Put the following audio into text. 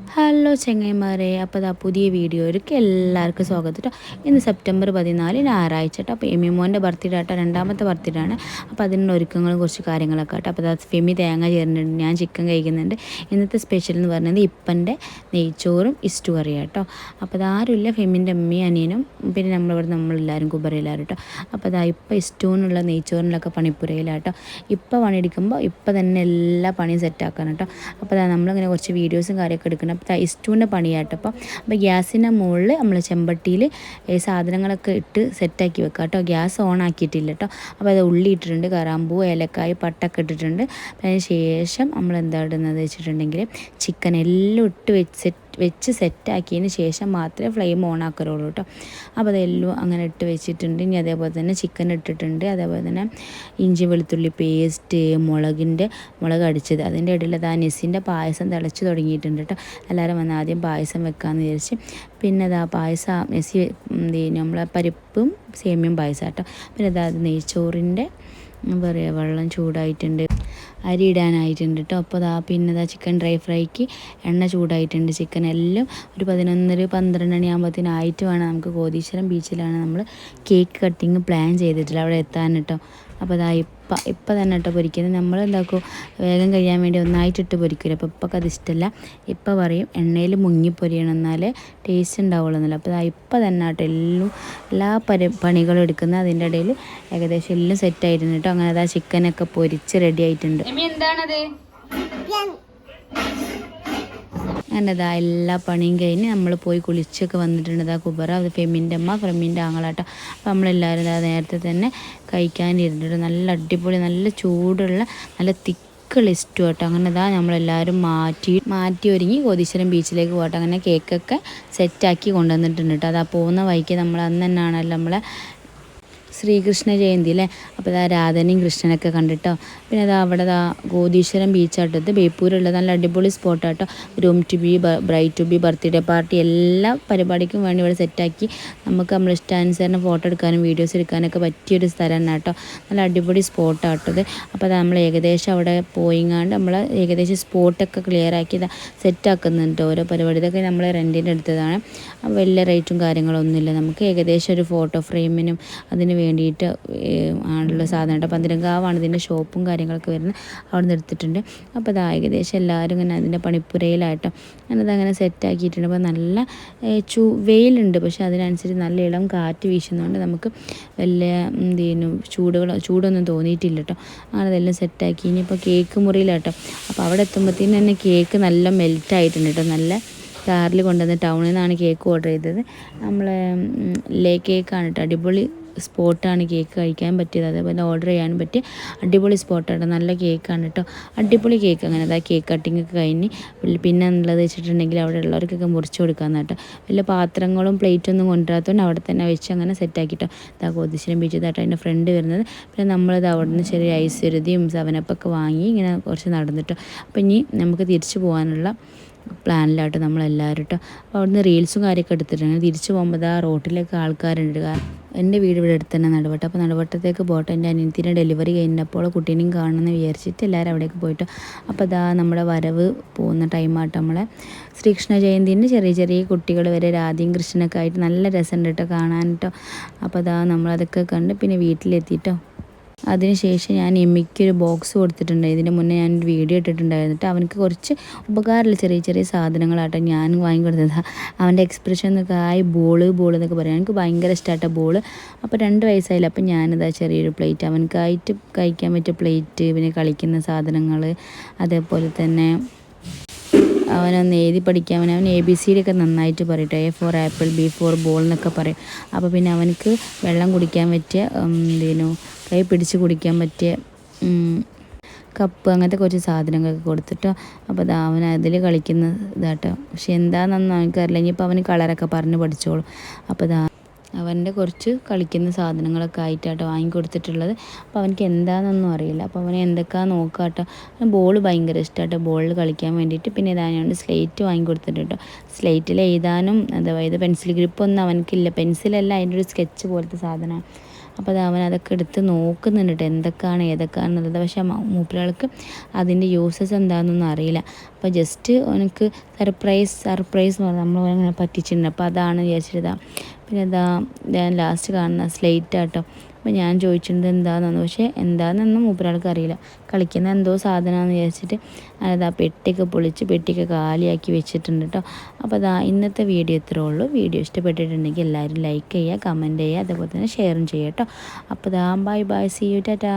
Hello ചെങ്ങൈമാരെ, അപ്പോൾ അതാ പുതിയ വീഡിയോയിലേക്ക് എല്ലാവർക്കും സ്വാഗതം കേട്ടോ. ഇന്ന് സെപ്റ്റംബർ 14 ഞായറാഴ്ച കേട്ടോ. അപ്പോൾ എമിമോൻ്റെ ബർത്ത്ഡേ ആട്ടോ, രണ്ടാമത്തെ ബർത്ത്ഡേ ആണ്. അപ്പോൾ അതിനുള്ള ഒരുക്കങ്ങളും കുറച്ച് കാര്യങ്ങളൊക്കെ കേട്ടോ. അപ്പോൾ അതാ ഫെമി തേങ്ങ ചേരുന്നുണ്ട്, ഞാൻ ചിക്കൻ കഴിക്കുന്നുണ്ട്. ഇന്നത്തെ സ്പെഷ്യൽ എന്ന് പറയുന്നത് ഇപ്പൻ്റെ നെയ്ച്ചോറും ഇസ്റ്റു കറിയാണ് കേട്ടോ. അപ്പോൾ അതാരുമില്ല, ഫെമിൻ്റെ അമ്മയും അനിയനും പിന്നെ നമ്മളെല്ലാവരും കുബറയിലാരും കേട്ടോ. അപ്പോൾ അതാ ഇപ്പം ഇസ്റ്റൂനുള്ള നെയ്ച്ചോറിനൊക്കെ പണിപ്പുരയിലാട്ടോ. ഇപ്പം പണിയെടുക്കുമ്പോൾ ഇപ്പം തന്നെ എല്ലാ പണിയും സെറ്റാക്കണം കേട്ടോ. അപ്പോൾ അതാ നമ്മളിങ്ങനെ കുറച്ച് വീഡിയോസും കാര്യമൊക്കെ എടുക്കണം. ഇസ്റ്റൂൻ്റെ പണിയാട്ടോ. അപ്പോൾ ഗ്യാസിൻ്റെ മുകളിൽ നമ്മൾ ചെമ്പട്ടിയിൽ സാധനങ്ങളൊക്കെ ഇട്ട് സെറ്റാക്കി വെക്കാം കേട്ടോ. ഗ്യാസ് ഓൺ ആക്കിയിട്ടില്ല കേട്ടോ. അപ്പോൾ അത് ഉള്ളി ഇട്ടിട്ടുണ്ട്, കറാമ്പൂ, ഏലക്കായ്, പട്ടൊക്കെ ഇട്ടിട്ടുണ്ട്. അതിന് ശേഷം നമ്മൾ എന്താ ഇടുന്നത് വെച്ചിട്ടുണ്ടെങ്കിൽ ചിക്കൻ എല്ലാം ഇട്ട് വെച്ച് സെറ്റാക്കിയതിന് ശേഷം മാത്രമേ ഫ്ലെയിം ഓൺ ആക്കരുള്ളൂ കേട്ടോ. അപ്പോൾ അതെല്ലാം അങ്ങനെ ഇട്ട് വെച്ചിട്ടുണ്ട്. ഇനി അതേപോലെ തന്നെ ചിക്കൻ ഇട്ടിട്ടുണ്ട്. അതേപോലെ തന്നെ ഇഞ്ചി വെളുത്തുള്ളി പേസ്റ്റ്, മുളക് അടിച്ചത്, അതിൻ്റെ ഇടയിൽ അത് നെസ്സിൻ്റെ പായസം തിളച്ച് തുടങ്ങിയിട്ടുണ്ട് കേട്ടോ. എല്ലാവരും വന്ന് ആദ്യം പായസം വെക്കാമെന്ന് വിചാരിച്ച്. പിന്നെ അതാ പായസം നെസ്സി നമ്മളെ പരിപ്പും സേമിയും പായസം കേട്ടോ. പിന്നെ അതായത് നെയ്ച്ചോറിൻ്റെ എന്താ പറയുക, വെള്ളം ചൂടായിട്ടുണ്ട്, അരി ഇടാനായിട്ടുണ്ട് കേട്ടോ. അപ്പോൾ പിന്നെ ചിക്കൻ ഡ്രൈ ഫ്രൈക്ക് എണ്ണ ചൂടായിട്ടുണ്ട്. ചിക്കൻ എല്ലാം ഒരു 11-12 മണിയാകുമ്പോഴത്തേനായിട്ട് വേണം. നമുക്ക് കോതീശ്വരം ബീച്ചിലാണ് നമ്മൾ കേക്ക് കട്ടിങ് പ്ലാൻ ചെയ്തിട്ടില്ല, അവിടെ എത്താൻ കേട്ടോ. അപ്പോൾ ഇപ്പം തന്നെ കേട്ടോ പൊരിക്കുന്നത്. നമ്മൾ എന്താക്കും, വേഗം കഴിയാൻ വേണ്ടി ഒന്നായിട്ടിട്ട് പൊരിക്കില്ല. അപ്പോൾ ഇപ്പൊക്കെ അത് ഇഷ്ടമല്ല. ഇപ്പം പറയും എണ്ണയിൽ മുങ്ങി പൊരിയണം, എന്നാലേ ടേസ്റ്റ് ഉണ്ടാവുള്ളൂ എന്നല്ല. അപ്പോൾ ഇപ്പം തന്നെ കേട്ടോ എല്ലാ പണികളും എടുക്കുന്നത്. അതിൻ്റെ ഇടയിൽ ഏകദേശം എല്ലാം സെറ്റായിട്ടുണ്ട് കേട്ടോ. അങ്ങനെ ചിക്കനൊക്കെ പൊരിച്ച് റെഡി ആയിട്ടുണ്ട്. എന്താണത്? അങ്ങനെ എല്ലാ പണിയും കഴിഞ്ഞ് നമ്മൾ പോയി കുളിച്ചൊക്കെ വന്നിട്ടുണ്ട്. കുബറ, അത് ഫെമിൻ്റെ അമ്മ, ഫെമിൻ്റെ ആങ്ങളാട്ടോ. അപ്പോൾ നമ്മളെല്ലാവരും നേരത്തെ തന്നെ കഴിക്കാനിരുന്നിട്ട് നല്ല അടിപൊളി, നല്ല ചൂടുള്ള, നല്ല തിക്കുള്ള ഇഷ്ടം കേട്ടോ. അങ്ങനെ നമ്മളെല്ലാവരും മാറ്റി ഒരുങ്ങി കോതീശ്വരം ബീച്ചിലേക്ക് പോകട്ടെ. അങ്ങനെ കേക്കൊക്കെ സെറ്റാക്കി കൊണ്ടുവന്നിട്ടുണ്ട് കേട്ടോ. പോകുന്ന വഴിക്ക് നമ്മൾ അന്ന് തന്നെയാണല്ലോ നമ്മളെ ശ്രീകൃഷ്ണ ജയന്തി അല്ലേ. അപ്പോൾ രാധനയും കൃഷ്ണനൊക്കെ കണ്ടിട്ടോ. പിന്നെ അവിടെ കോതീശ്വരം ബീച്ചാട്ടത് ബേപ്പൂരുള്ള നല്ല അടിപൊളി സ്പോട്ടാട്ടോ. Room to be, bright to be, birthday party എല്ലാ പരിപാടിക്കും വേണ്ടി ഇവിടെ സെറ്റാക്കി നമുക്ക് നമ്മൾ ഇഷ്ടാനുസരണം ഫോട്ടോ എടുക്കാനും വീഡിയോസ് എടുക്കാനൊക്കെ പറ്റിയൊരു സ്ഥലം തന്നെ കേട്ടോ. നല്ല അടിപൊളി സ്പോട്ടാട്ടത്. അപ്പോൾ നമ്മൾ ഏകദേശം അവിടെ പോയിങ്ങാണ്ട് നമ്മൾ ഏകദേശം സ്പോട്ടൊക്കെ ക്ലിയർ ആക്കി സെറ്റാക്കുന്നുണ്ട് ഓരോ പരിപാടി. ഇതൊക്കെ നമ്മൾ റെൻറ്റിന് എടുത്തതാണ്. അപ്പോൾ വലിയ റേറ്റും കാര്യങ്ങളൊന്നുമില്ല. നമുക്ക് ഏകദേശം ഒരു ഫോട്ടോ ഫ്രെയിമിനും അതിന് വേണ്ടിയിട്ട് ആണുള്ള സാധനം കേട്ടോ. പന്തരങ്കാവാണ് ഇതിൻ്റെ ഷോപ്പും കാര്യങ്ങളൊക്കെ വരുന്നത്, അവിടെ നിന്ന് എടുത്തിട്ടുണ്ട്. അപ്പോൾ ഏകദേശം എല്ലാവരും ഇങ്ങനെ അതിൻ്റെ പണിപ്പുരയിലായിട്ടോ. അങ്ങനെ സെറ്റാക്കിയിട്ടുണ്ട്. അപ്പോൾ നല്ല വെയിലുണ്ട്, പക്ഷേ അതിനനുസരിച്ച് നല്ല ഇളം കാറ്റ് വീശുന്നതുകൊണ്ട് നമുക്ക് വലിയ ചൂടൊന്നും തോന്നിയിട്ടില്ല കേട്ടോ. അങ്ങനെ അതെല്ലാം സെറ്റാക്കി. ഇനിയിപ്പോൾ കേക്ക് മുറിയിലാട്ടോ. അപ്പോൾ അവിടെ എത്തുമ്പോഴത്തേന് തന്നെ കേക്ക് നല്ല മെൽറ്റായിട്ടുണ്ട് കേട്ടോ. നല്ല കാറിൽ കൊണ്ടുവന്ന് ടൗണിൽ നിന്നാണ് കേക്ക് ഓർഡർ ചെയ്തത്. നമ്മളെ കേക്കാണ് കേട്ടോ. അടിപൊളി സ്പോട്ടാണ്, കേക്ക് കഴിക്കാൻ പറ്റിയത്, അതേപോലെ ഓർഡർ ചെയ്യാനും പറ്റിയ അടിപൊളി സ്പോട്ടാണ്. നല്ല കേക്കാണ് കേട്ടോ, അടിപൊളി കേക്ക്. അങ്ങനെ കേക്ക് കട്ടിങ് ഒക്കെ കഴിഞ്ഞ് പിന്നെ എന്നുള്ളത് വെച്ചിട്ടുണ്ടെങ്കിൽ അവിടെ ഉള്ളവർക്കൊക്കെ മുറിച്ച് കൊടുക്കാമെന്ന് കേട്ടോ. വലിയ പാത്രങ്ങളും പ്ലേറ്റൊന്നും കൊണ്ടുവരാത്തതുകൊണ്ട് അവിടെ തന്നെ വെച്ച് അങ്ങനെ സെറ്റാക്കിട്ടോ. കോതീശ്വരം ബീച്ച് കേട്ടോ അതിൻ്റെ ഫ്രണ്ട് വരുന്നത്. പിന്നെ നമ്മളത് അവിടെ നിന്ന് ചെറിയ ഐശ്വര്യതയും സെവനപ്പൊക്കെ വാങ്ങി ഇങ്ങനെ കുറച്ച് നടന്നിട്ടോ. അപ്പോൾ ഇനി നമുക്ക് തിരിച്ചു പോകാനുള്ള പ്ലാനിലാട്ടോ നമ്മളെല്ലാവരും കേട്ടോ. അപ്പോൾ അവിടുന്ന് റീൽസും കാര്യമൊക്കെ എടുത്തിട്ടുണ്ട്. അങ്ങനെ തിരിച്ചു പോകുമ്പോൾ റോട്ടിലേക്ക് ആൾക്കാരുണ്ട്. എൻ്റെ വീട് ഇവിടെ അടുത്ത് തന്നെ നടുവട്ടം. അപ്പോൾ നടുവട്ടത്തേക്ക് പോട്ടെ. എൻ്റെ അനിയത്തിൻ്റെ ഡെലിവറി കഴിഞ്ഞപ്പോൾ കുട്ടീനെയും കാണണമെന്ന് വിചാരിച്ചിട്ട് എല്ലാവരും അവിടേക്ക് പോയിട്ട്. അപ്പോൾ നമ്മുടെ വരവ് പോകുന്ന ടൈമായിട്ട് നമ്മളെ ശ്രീകൃഷ്ണ ജയന്തിൻ്റെ ചെറിയ ചെറിയ കുട്ടികൾ വരെ രാധയും കൃഷ്ണനൊക്കെ ആയിട്ട് നല്ല രസമുണ്ട് കേട്ടോ കാണാൻ കേട്ടോ. അപ്പോൾ നമ്മളതൊക്കെ കണ്ട് പിന്നെ വീട്ടിലെത്തിയിട്ടോ. അതിനുശേഷം ഞാൻ എമ്മിക്കൊരു ബോക്സ് കൊടുത്തിട്ടുണ്ട്. ഇതിൻ്റെ മുന്നേ ഞാൻ വീഡിയോ ഇട്ടിട്ടുണ്ടായിരുന്നു. അവനക്ക് കുറച്ച് ഉപകാരമുള്ള ചെറിയ ചെറിയ സാധനങ്ങളാട്ടോ ഞാൻ വാങ്ങിക്കൊടുത്തതാണ്. അവൻ്റെ എക്സ്പ്രഷൻ എന്നൊക്കെ ബോൾ എന്നൊക്കെ പറയാം. എനിക്ക് ഭയങ്കര ഇഷ്ടമായിട്ടോ ബോൾ. അപ്പോൾ 2 വയസ്സായില്ല. അപ്പോൾ ഞാനിതാ ചെറിയൊരു പ്ലേറ്റ്, അവനക്കായിട്ട് കഴിക്കാൻ പറ്റിയ പ്ലേറ്റ്, പിന്നെ കളിക്കുന്ന സാധനങ്ങൾ, അതേപോലെ തന്നെ അവനൊന്ന് എഴുതി പഠിക്കാൻ അവൻ ABCD ഒക്കെ നന്നായിട്ട് പറയട്ടോ. A for apple, B for ball എന്നൊക്കെ പറയും. അപ്പോൾ പിന്നെ അവനക്ക് വെള്ളം കുടിക്കാൻ പറ്റിയ കൈ പിടിച്ച് കുടിക്കാൻ പറ്റിയ കപ്പ്, അങ്ങനത്തെ കുറച്ച് സാധനങ്ങളൊക്കെ കൊടുത്തിട്ടോ. അപ്പോൾ അവൻ അതിൽ കളിക്കുന്ന ഇതാട്ടോ. പക്ഷെ എന്താണെന്നൊന്നും അവനക്കറിയില്ല. ഇനിയിപ്പോൾ അവന് കളറൊക്കെ പറഞ്ഞ് പഠിച്ചോളും. അപ്പോൾ അവൻ്റെ കുറച്ച് കളിക്കുന്ന സാധനങ്ങളൊക്കെ ആയിട്ടാട്ടോ വാങ്ങിക്കൊടുത്തിട്ടുള്ളത്. അപ്പോൾ അവനക്ക് എന്താണെന്നൊന്നും അറിയില്ല. അപ്പോൾ അവനെ എന്തൊക്കെയാണ് നോക്കാട്ടോ. ബോൾ ഭയങ്കര ഇഷ്ടമാട്ടോ, ബോളിൽ കളിക്കാൻ വേണ്ടിയിട്ട്. പിന്നെ ഞാൻ സ്ലേറ്റ് വാങ്ങിക്കൊടുത്തിട്ടോ. സ്ലേറ്റിൽ എഴുതാനും അതായത് പെൻസിൽ ഗ്രിപ്പൊന്നും അവനക്കില്ല. പെൻസിലല്ല, അതിൻ്റെ ഒരു സ്കെച്ച് പോലത്തെ സാധനമാണ്. അപ്പോൾ അത് അവൻ അതൊക്കെ എടുത്ത് നോക്കുന്നുണ്ട് കേട്ടോ, എന്തൊക്കെയാണ് ഏതൊക്കെയാണെന്നുള്ളത്. പക്ഷേ മൂപ്പരാൾക്ക് അതിൻ്റെ യൂസസ് എന്താണെന്നൊന്നും അറിയില്ല. അപ്പോൾ ജസ്റ്റ് എനിക്ക് സർപ്രൈസ് എന്ന് പറഞ്ഞാൽ നമ്മൾ അങ്ങനെ പറ്റിച്ചിട്ടുണ്ട്. അപ്പോൾ അതാണ് വിചാരിച്ചിട്ട്. പിന്നെ ഞാൻ ലാസ്റ്റ് കാണുന്ന സ്ലേറ്റ് ആട്ടോ. അപ്പോൾ ഞാൻ ചോദിച്ചിട്ടുണ്ട് എന്താണെന്ന്, പക്ഷേ എന്താണെന്നൊന്നും മൂപ്പരാൾക്ക് അറിയില്ല. കളിക്കുന്ന എന്തോ സാധനമാണെന്ന് വിചാരിച്ചിട്ട് പെട്ടിയൊക്കെ പൊളിച്ച് പെട്ടിയൊക്കെ കാലിയാക്കി വെച്ചിട്ടുണ്ട് കേട്ടോ. അപ്പോൾ ഇന്നത്തെ വീഡിയോ ഇത്രേ ഉള്ളൂ. വീഡിയോ ഇഷ്ടപ്പെട്ടിട്ടുണ്ടെങ്കിൽ എല്ലാവരും ലൈക്ക് ചെയ്യുക, കമൻറ്റ് ചെയ്യുക, അതേപോലെ തന്നെ ഷെയറും ചെയ്യുക കേട്ടോ. അപ്പോൾ bye bye, see you, Tata.